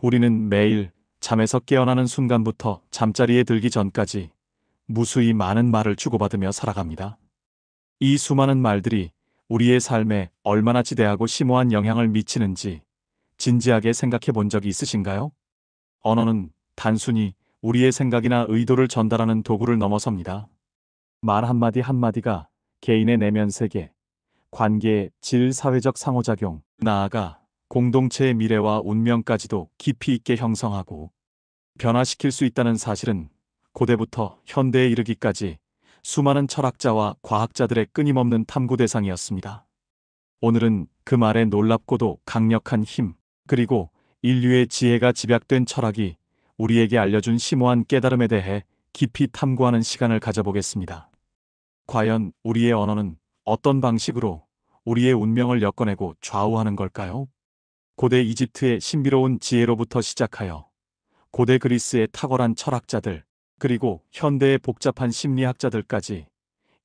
우리는 매일 잠에서 깨어나는 순간부터 잠자리에 들기 전까지 무수히 많은 말을 주고받으며 살아갑니다. 이 수많은 말들이 우리의 삶에 얼마나 지대하고 심오한 영향을 미치는지 진지하게 생각해 본 적이 있으신가요? 언어는 단순히 우리의 생각이나 의도를 전달하는 도구를 넘어섭니다. 말 한마디 한마디가 개인의 내면 세계, 관계의 질, 사회적 상호작용, 나아가 공동체의 미래와 운명까지도 깊이 있게 형성하고 변화시킬 수 있다는 사실은 고대부터 현대에 이르기까지 수많은 철학자와 과학자들의 끊임없는 탐구 대상이었습니다. 오늘은 그 말의 놀랍고도 강력한 힘, 그리고 인류의 지혜가 집약된 철학이 우리에게 알려준 심오한 깨달음에 대해 깊이 탐구하는 시간을 가져보겠습니다. 과연 우리의 언어는 어떤 방식으로 우리의 운명을 엮어내고 좌우하는 걸까요? 고대 이집트의 신비로운 지혜로부터 시작하여 고대 그리스의 탁월한 철학자들, 그리고 현대의 복잡한 심리학자들까지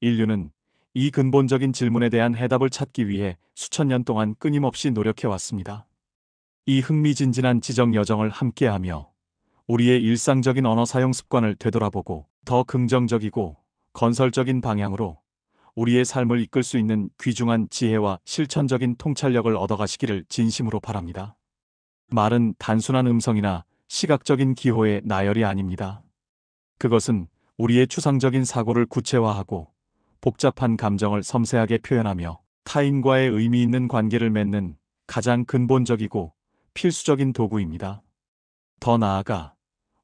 인류는 이 근본적인 질문에 대한 해답을 찾기 위해 수천 년 동안 끊임없이 노력해왔습니다. 이 흥미진진한 지적 여정을 함께하며 우리의 일상적인 언어 사용 습관을 되돌아보고 더 긍정적이고 건설적인 방향으로 우리의 삶을 이끌 수 있는 귀중한 지혜와 실천적인 통찰력을 얻어가시기를 진심으로 바랍니다. 말은 단순한 음성이나 시각적인 기호의 나열이 아닙니다. 그것은 우리의 추상적인 사고를 구체화하고 복잡한 감정을 섬세하게 표현하며 타인과의 의미 있는 관계를 맺는 가장 근본적이고 필수적인 도구입니다. 더 나아가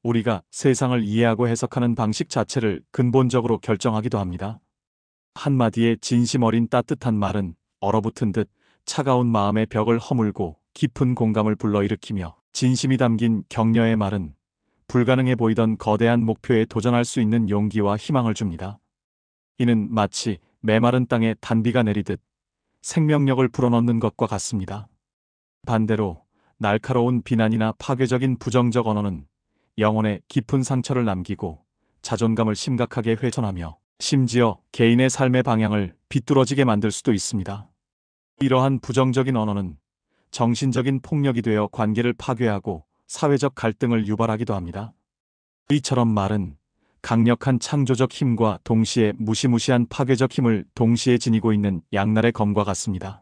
우리가 세상을 이해하고 해석하는 방식 자체를 근본적으로 결정하기도 합니다. 한마디의 진심 어린 따뜻한 말은 얼어붙은 듯 차가운 마음의 벽을 허물고 깊은 공감을 불러일으키며, 진심이 담긴 격려의 말은 불가능해 보이던 거대한 목표에 도전할 수 있는 용기와 희망을 줍니다. 이는 마치 메마른 땅에 단비가 내리듯 생명력을 불어넣는 것과 같습니다. 반대로 날카로운 비난이나 파괴적인 부정적 언어는 영혼에 깊은 상처를 남기고 자존감을 심각하게 훼손하며 심지어 개인의 삶의 방향을 비뚤어지게 만들 수도 있습니다. 이러한 부정적인 언어는 정신적인 폭력이 되어 관계를 파괴하고 사회적 갈등을 유발하기도 합니다. 이처럼 말은 강력한 창조적 힘과 동시에 무시무시한 파괴적 힘을 동시에 지니고 있는 양날의 검과 같습니다.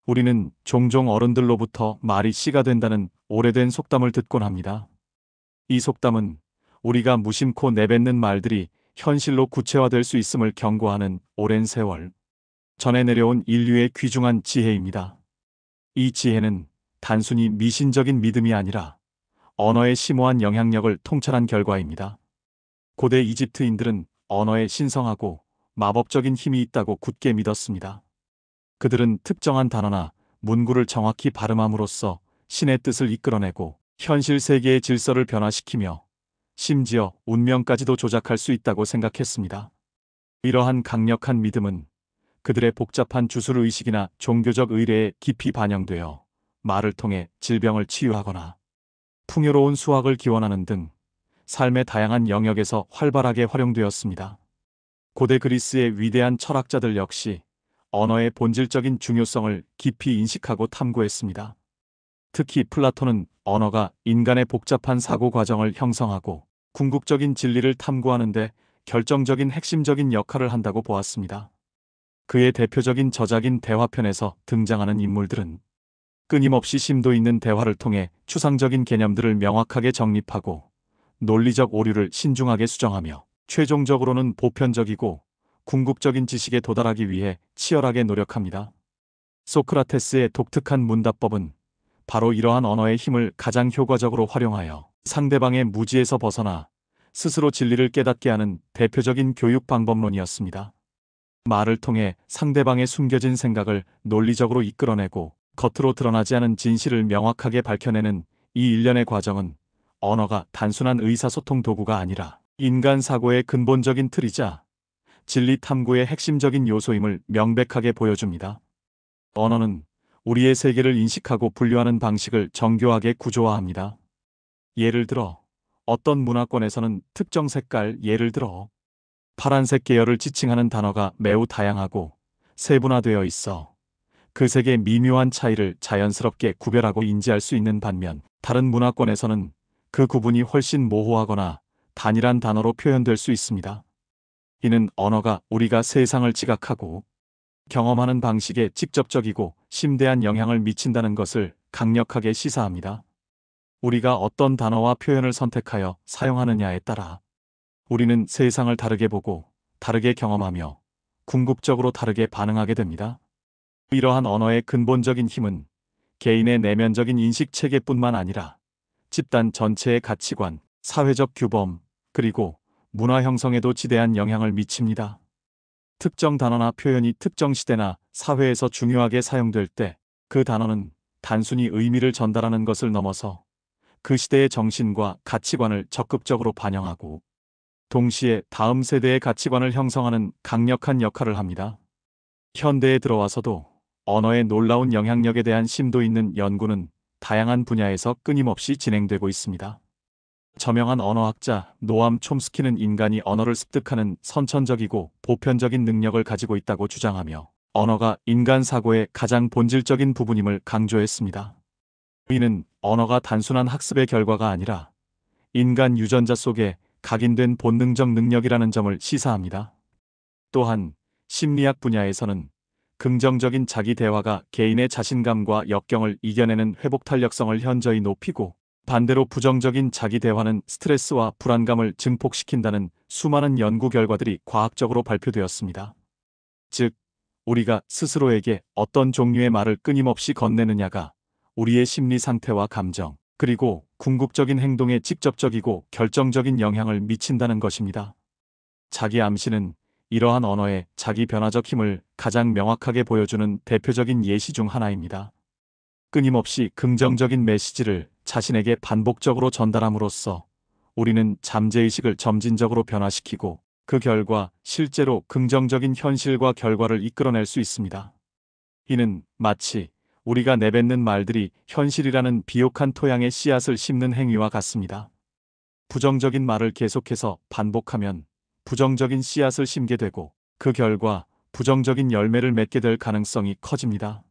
우리는 종종 어른들로부터 말이 씨가 된다는 오래된 속담을 듣곤 합니다. 이 속담은 우리가 무심코 내뱉는 말들이 현실로 구체화될 수 있음을 경고하는 오랜 세월 전해 내려온 인류의 귀중한 지혜입니다. 이 지혜는 단순히 미신적인 믿음이 아니라 언어의 심오한 영향력을 통찰한 결과입니다. 고대 이집트인들은 언어에 신성하고 마법적인 힘이 있다고 굳게 믿었습니다. 그들은 특정한 단어나 문구를 정확히 발음함으로써 신의 뜻을 이끌어내고 현실 세계의 질서를 변화시키며 심지어 운명까지도 조작할 수 있다고 생각했습니다. 이러한 강력한 믿음은 그들의 복잡한 주술의식이나 종교적 의례에 깊이 반영되어 말을 통해 질병을 치유하거나 풍요로운 수확을 기원하는 등 삶의 다양한 영역에서 활발하게 활용되었습니다. 고대 그리스의 위대한 철학자들 역시 언어의 본질적인 중요성을 깊이 인식하고 탐구했습니다. 특히 플라톤은 언어가 인간의 복잡한 사고 과정을 형성하고 궁극적인 진리를 탐구하는 데 결정적인 핵심적인 역할을 한다고 보았습니다. 그의 대표적인 저작인 대화편에서 등장하는 인물들은 끊임없이 심도 있는 대화를 통해 추상적인 개념들을 명확하게 정립하고 논리적 오류를 신중하게 수정하며 최종적으로는 보편적이고 궁극적인 지식에 도달하기 위해 치열하게 노력합니다. 소크라테스의 독특한 문답법은 바로 이러한 언어의 힘을 가장 효과적으로 활용하여 상대방의 무지에서 벗어나 스스로 진리를 깨닫게 하는 대표적인 교육 방법론이었습니다. 말을 통해 상대방의 숨겨진 생각을 논리적으로 이끌어내고 겉으로 드러나지 않은 진실을 명확하게 밝혀내는 이 일련의 과정은 언어가 단순한 의사소통 도구가 아니라 인간 사고의 근본적인 틀이자 진리 탐구의 핵심적인 요소임을 명백하게 보여줍니다. 언어는 우리의 세계를 인식하고 분류하는 방식을 정교하게 구조화합니다. 예를 들어 어떤 문화권에서는 특정 색깔, 예를 들어 파란색 계열을 지칭하는 단어가 매우 다양하고 세분화되어 있어 그 색의 미묘한 차이를 자연스럽게 구별하고 인지할 수 있는 반면, 다른 문화권에서는 그 구분이 훨씬 모호하거나 단일한 단어로 표현될 수 있습니다. 이는 언어가 우리가 세상을 지각하고 경험하는 방식에 직접적이고 심대한 영향을 미친다는 것을 강력하게 시사합니다. 우리가 어떤 단어와 표현을 선택하여 사용하느냐에 따라 우리는 세상을 다르게 보고 다르게 경험하며 궁극적으로 다르게 반응하게 됩니다. 이러한 언어의 근본적인 힘은 개인의 내면적인 인식 체계뿐만 아니라 집단 전체의 가치관, 사회적 규범, 그리고 문화 형성에도 지대한 영향을 미칩니다. 특정 단어나 표현이 특정 시대나 사회에서 중요하게 사용될 때 그 단어는 단순히 의미를 전달하는 것을 넘어서 그 시대의 정신과 가치관을 적극적으로 반영하고 동시에 다음 세대의 가치관을 형성하는 강력한 역할을 합니다. 현대에 들어와서도 언어의 놀라운 영향력에 대한 심도 있는 연구는 다양한 분야에서 끊임없이 진행되고 있습니다. 저명한 언어학자 노암 촘스키는 인간이 언어를 습득하는 선천적이고 보편적인 능력을 가지고 있다고 주장하며 언어가 인간 사고의 가장 본질적인 부분임을 강조했습니다. 이는 언어가 단순한 학습의 결과가 아니라 인간 유전자 속에 각인된 본능적 능력이라는 점을 시사합니다. 또한 심리학 분야에서는 긍정적인 자기 대화가 개인의 자신감과 역경을 이겨내는 회복 탄력성을 현저히 높이고 반대로 부정적인 자기 대화는 스트레스와 불안감을 증폭시킨다는 수많은 연구 결과들이 과학적으로 발표되었습니다. 즉, 우리가 스스로에게 어떤 종류의 말을 끊임없이 건네느냐가 우리의 심리 상태와 감정, 그리고 궁극적인 행동에 직접적이고 결정적인 영향을 미친다는 것입니다. 자기 암시는 이러한 언어의 자기 변화적 힘을 가장 명확하게 보여주는 대표적인 예시 중 하나입니다. 끊임없이 긍정적인 메시지를 자신에게 반복적으로 전달함으로써 우리는 잠재의식을 점진적으로 변화시키고 그 결과 실제로 긍정적인 현실과 결과를 이끌어낼 수 있습니다. 이는 마치 우리가 내뱉는 말들이 현실이라는 비옥한 토양에 씨앗을 심는 행위와 같습니다. 부정적인 말을 계속해서 반복하면 부정적인 씨앗을 심게 되고 그 결과 부정적인 열매를 맺게 될 가능성이 커집니다.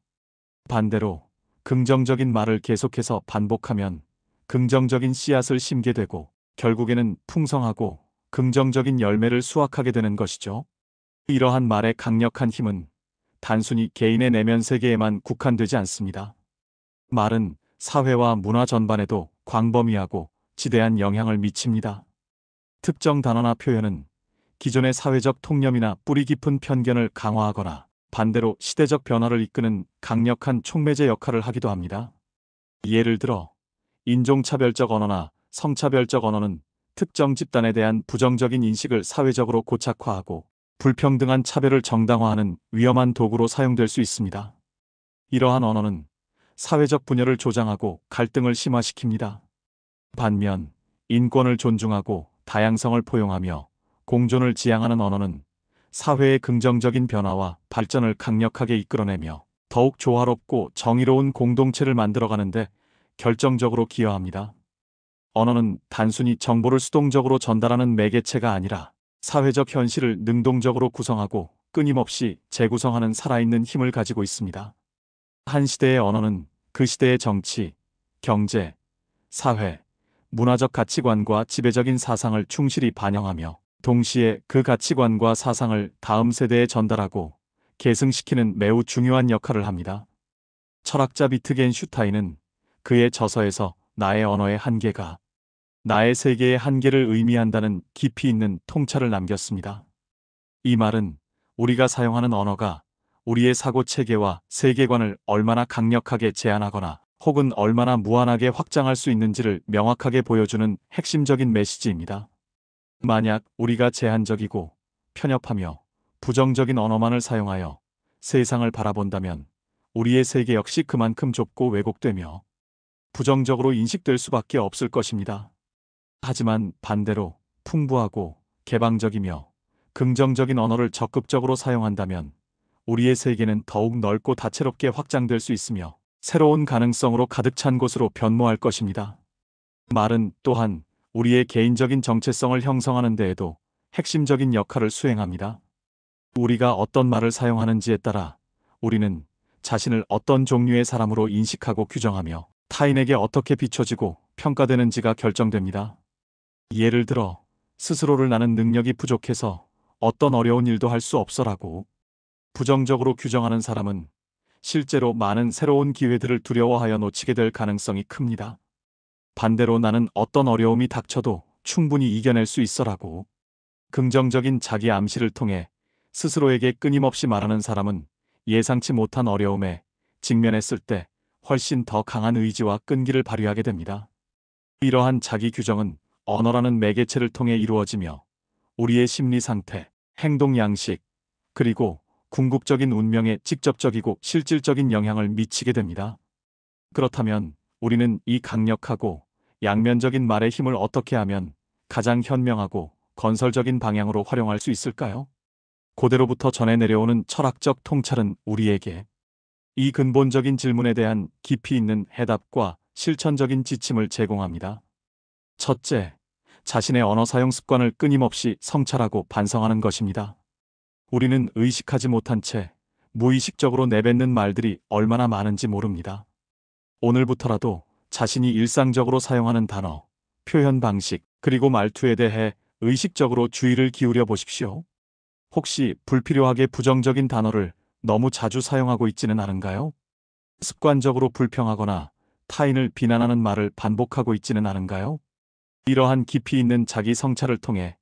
반대로 긍정적인 말을 계속해서 반복하면 긍정적인 씨앗을 심게 되고 결국에는 풍성하고 긍정적인 열매를 수확하게 되는 것이죠. 이러한 말의 강력한 힘은 단순히 개인의 내면 세계에만 국한되지 않습니다. 말은 사회와 문화 전반에도 광범위하고 지대한 영향을 미칩니다. 특정 단어나 표현은 기존의 사회적 통념이나 뿌리 깊은 편견을 강화하거나 반대로 시대적 변화를 이끄는 강력한 촉매제 역할을 하기도 합니다. 예를 들어 인종차별적 언어나 성차별적 언어는 특정 집단에 대한 부정적인 인식을 사회적으로 고착화하고 불평등한 차별을 정당화하는 위험한 도구로 사용될 수 있습니다. 이러한 언어는 사회적 분열을 조장하고 갈등을 심화시킵니다. 반면 인권을 존중하고 다양성을 포용하며 공존을 지향하는 언어는 사회의 긍정적인 변화와 발전을 강력하게 이끌어내며 더욱 조화롭고 정의로운 공동체를 만들어가는데 결정적으로 기여합니다. 언어는 단순히 정보를 수동적으로 전달하는 매개체가 아니라 사회적 현실을 능동적으로 구성하고 끊임없이 재구성하는 살아있는 힘을 가지고 있습니다. 한 시대의 언어는 그 시대의 정치, 경제, 사회, 문화적 가치관과 지배적인 사상을 충실히 반영하며 동시에 그 가치관과 사상을 다음 세대에 전달하고 계승시키는 매우 중요한 역할을 합니다. 철학자 비트겐슈타인은 그의 저서에서 나의 언어의 한계가 나의 세계의 한계를 의미한다는 깊이 있는 통찰을 남겼습니다. 이 말은 우리가 사용하는 언어가 우리의 사고 체계와 세계관을 얼마나 강력하게 제한하거나 혹은 얼마나 무한하게 확장할 수 있는지를 명확하게 보여주는 핵심적인 메시지입니다. 만약 우리가 제한적이고 편협하며 부정적인 언어만을 사용하여 세상을 바라본다면 우리의 세계 역시 그만큼 좁고 왜곡되며 부정적으로 인식될 수밖에 없을 것입니다. 하지만 반대로 풍부하고 개방적이며 긍정적인 언어를 적극적으로 사용한다면 우리의 세계는 더욱 넓고 다채롭게 확장될 수 있으며 새로운 가능성으로 가득 찬 곳으로 변모할 것입니다. 말은 또한 우리의 개인적인 정체성을 형성하는 데에도 핵심적인 역할을 수행합니다. 우리가 어떤 말을 사용하는지에 따라 우리는 자신을 어떤 종류의 사람으로 인식하고 규정하며 타인에게 어떻게 비춰지고 평가되는지가 결정됩니다. 예를 들어, 스스로를 나는 능력이 부족해서 어떤 어려운 일도 할 수 없어라고 부정적으로 규정하는 사람은 실제로 많은 새로운 기회들을 두려워하여 놓치게 될 가능성이 큽니다. 반대로 나는 어떤 어려움이 닥쳐도 충분히 이겨낼 수 있어라고 긍정적인 자기 암시를 통해 스스로에게 끊임없이 말하는 사람은 예상치 못한 어려움에 직면했을 때 훨씬 더 강한 의지와 끈기를 발휘하게 됩니다. 이러한 자기 규정은 언어라는 매개체를 통해 이루어지며 우리의 심리 상태, 행동 양식, 그리고 궁극적인 운명에 직접적이고 실질적인 영향을 미치게 됩니다. 그렇다면 우리는 이 강력하고 양면적인 말의 힘을 어떻게 하면 가장 현명하고 건설적인 방향으로 활용할 수 있을까요? 고대로부터 전해 내려오는 철학적 통찰은 우리에게 이 근본적인 질문에 대한 깊이 있는 해답과 실천적인 지침을 제공합니다. 첫째, 자신의 언어 사용 습관을 끊임없이 성찰하고 반성하는 것입니다. 우리는 의식하지 못한 채 무의식적으로 내뱉는 말들이 얼마나 많은지 모릅니다. 오늘부터라도 자신이 일상적으로 사용하는 단어, 표현 방식, 그리고 말투에 대해 의식적으로 주의를 기울여 보십시오. 혹시 불필요하게 부정적인 단어를 너무 자주 사용하고 있지는 않은가요? 습관적으로 불평하거나 타인을 비난하는 말을 반복하고 있지는 않은가요? 이러한 깊이 있는 자기 성찰을 통해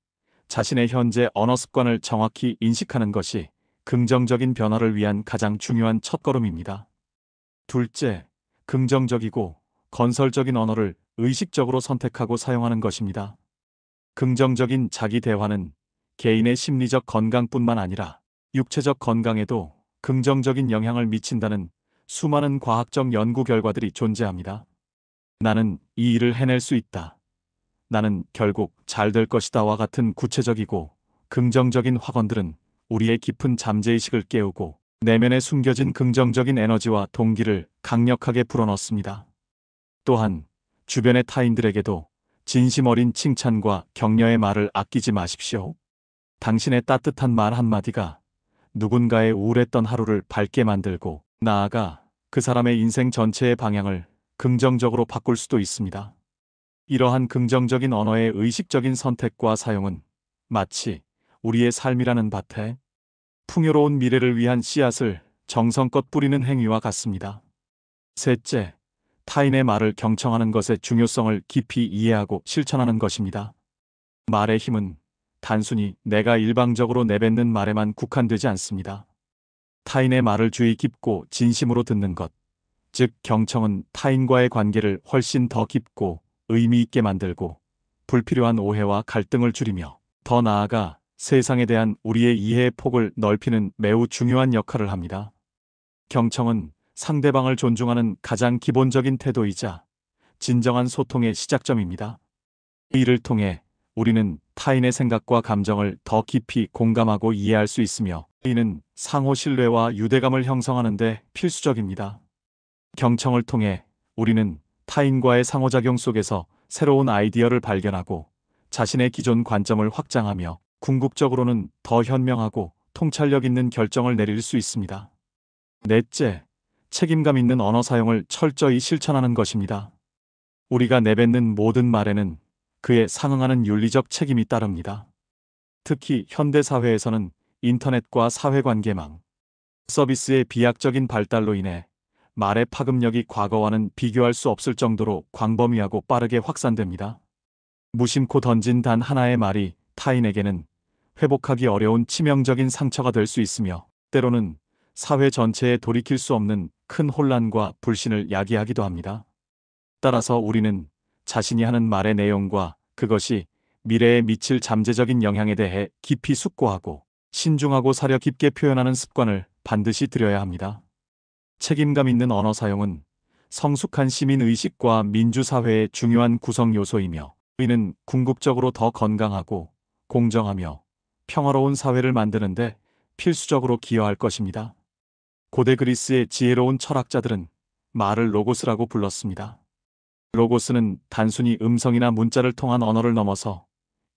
자신의 현재 언어 습관을 정확히 인식하는 것이 긍정적인 변화를 위한 가장 중요한 첫걸음입니다. 둘째, 긍정적이고 건설적인 언어를 의식적으로 선택하고 사용하는 것입니다. 긍정적인 자기 대화는 개인의 심리적 건강뿐만 아니라 육체적 건강에도 긍정적인 영향을 미친다는 수많은 과학적 연구 결과들이 존재합니다. 나는 이 일을 해낼 수 있다. 나는 결국 잘 될 것이다와 같은 구체적이고 긍정적인 확언들은 우리의 깊은 잠재의식을 깨우고 내면에 숨겨진 긍정적인 에너지와 동기를 강력하게 불어넣습니다. 또한 주변의 타인들에게도 진심 어린 칭찬과 격려의 말을 아끼지 마십시오. 당신의 따뜻한 말 한마디가 누군가의 우울했던 하루를 밝게 만들고 나아가 그 사람의 인생 전체의 방향을 긍정적으로 바꿀 수도 있습니다. 이러한 긍정적인 언어의 의식적인 선택과 사용은 마치 우리의 삶이라는 밭에 풍요로운 미래를 위한 씨앗을 정성껏 뿌리는 행위와 같습니다. 셋째, 타인의 말을 경청하는 것의 중요성을 깊이 이해하고 실천하는 것입니다. 말의 힘은 단순히 내가 일방적으로 내뱉는 말에만 국한되지 않습니다. 타인의 말을 주의 깊고 진심으로 듣는 것, 즉 경청은 타인과의 관계를 훨씬 더 깊고 의미 있게 만들고 불필요한 오해와 갈등을 줄이며 더 나아가 세상에 대한 우리의 이해의 폭을 넓히는 매우 중요한 역할을 합니다. 경청은 상대방을 존중하는 가장 기본적인 태도이자 진정한 소통의 시작점입니다. 이를 통해 우리는 타인의 생각과 감정을 더 깊이 공감하고 이해할 수 있으며 이는 상호 신뢰와 유대감을 형성하는 데 필수적입니다. 경청을 통해 우리는 타인과의 상호작용 속에서 새로운 아이디어를 발견하고 자신의 기존 관점을 확장하며 궁극적으로는 더 현명하고 통찰력 있는 결정을 내릴 수 있습니다. 넷째, 책임감 있는 언어 사용을 철저히 실천하는 것입니다. 우리가 내뱉는 모든 말에는 그에 상응하는 윤리적 책임이 따릅니다. 특히 현대 사회에서는 인터넷과 사회관계망, 서비스의 비약적인 발달로 인해 말의 파급력이 과거와는 비교할 수 없을 정도로 광범위하고 빠르게 확산됩니다. 무심코 던진 단 하나의 말이 타인에게는 회복하기 어려운 치명적인 상처가 될 수 있으며 때로는 사회 전체에 돌이킬 수 없는 큰 혼란과 불신을 야기하기도 합니다. 따라서 우리는 자신이 하는 말의 내용과 그것이 미래에 미칠 잠재적인 영향에 대해 깊이 숙고하고 신중하고 사려 깊게 표현하는 습관을 반드시 들여야 합니다. 책임감 있는 언어 사용은 성숙한 시민의식과 민주사회의 중요한 구성 요소이며 이는 궁극적으로 더 건강하고 공정하며 평화로운 사회를 만드는 데 필수적으로 기여할 것입니다. 고대 그리스의 지혜로운 철학자들은 말을 로고스라고 불렀습니다. 로고스는 단순히 음성이나 문자를 통한 언어를 넘어서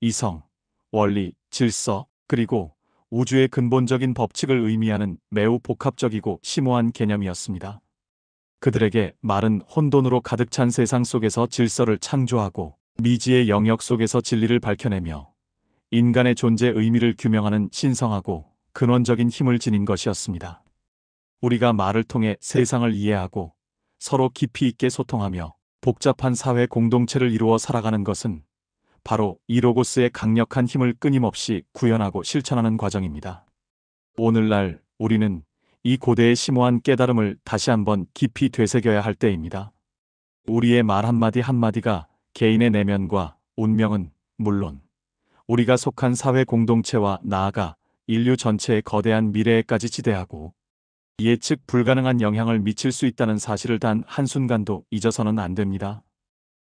이성, 원리, 질서, 그리고 우주의 근본적인 법칙을 의미하는 매우 복합적이고 심오한 개념이었습니다. 그들에게 말은 혼돈으로 가득 찬 세상 속에서 질서를 창조하고 미지의 영역 속에서 진리를 밝혀내며 인간의 존재 의미를 규명하는 신성하고 근원적인 힘을 지닌 것이었습니다. 우리가 말을 통해 세상을 이해하고 서로 깊이 있게 소통하며 복잡한 사회 공동체를 이루어 살아가는 것은 바로 이 로고스의 강력한 힘을 끊임없이 구현하고 실천하는 과정입니다. 오늘날 우리는 이 고대의 심오한 깨달음을 다시 한번 깊이 되새겨야 할 때입니다. 우리의 말 한마디 한마디가 개인의 내면과 운명은 물론 우리가 속한 사회 공동체와 나아가 인류 전체의 거대한 미래에까지 지대하고 예측 불가능한 영향을 미칠 수 있다는 사실을 단 한순간도 잊어서는 안 됩니다.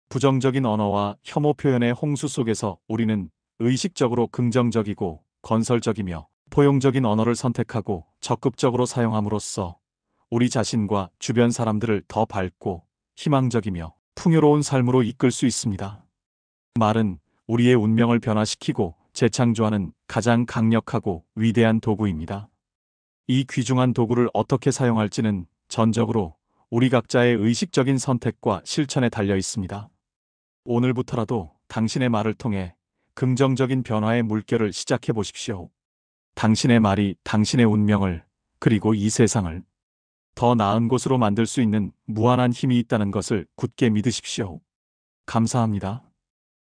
부정적인 언어와 혐오 표현의 홍수 속에서 우리는 의식적으로 긍정적이고 건설적이며 포용적인 언어를 선택하고 적극적으로 사용함으로써 우리 자신과 주변 사람들을 더 밝고 희망적이며 풍요로운 삶으로 이끌 수 있습니다. 말은 우리의 운명을 변화시키고 재창조하는 가장 강력하고 위대한 도구입니다. 이 귀중한 도구를 어떻게 사용할지는 전적으로 우리 각자의 의식적인 선택과 실천에 달려 있습니다. 오늘부터라도 당신의 말을 통해 긍정적인 변화의 물결을 시작해 보십시오. 당신의 말이 당신의 운명을 그리고 이 세상을 더 나은 곳으로 만들 수 있는 무한한 힘이 있다는 것을 굳게 믿으십시오. 감사합니다.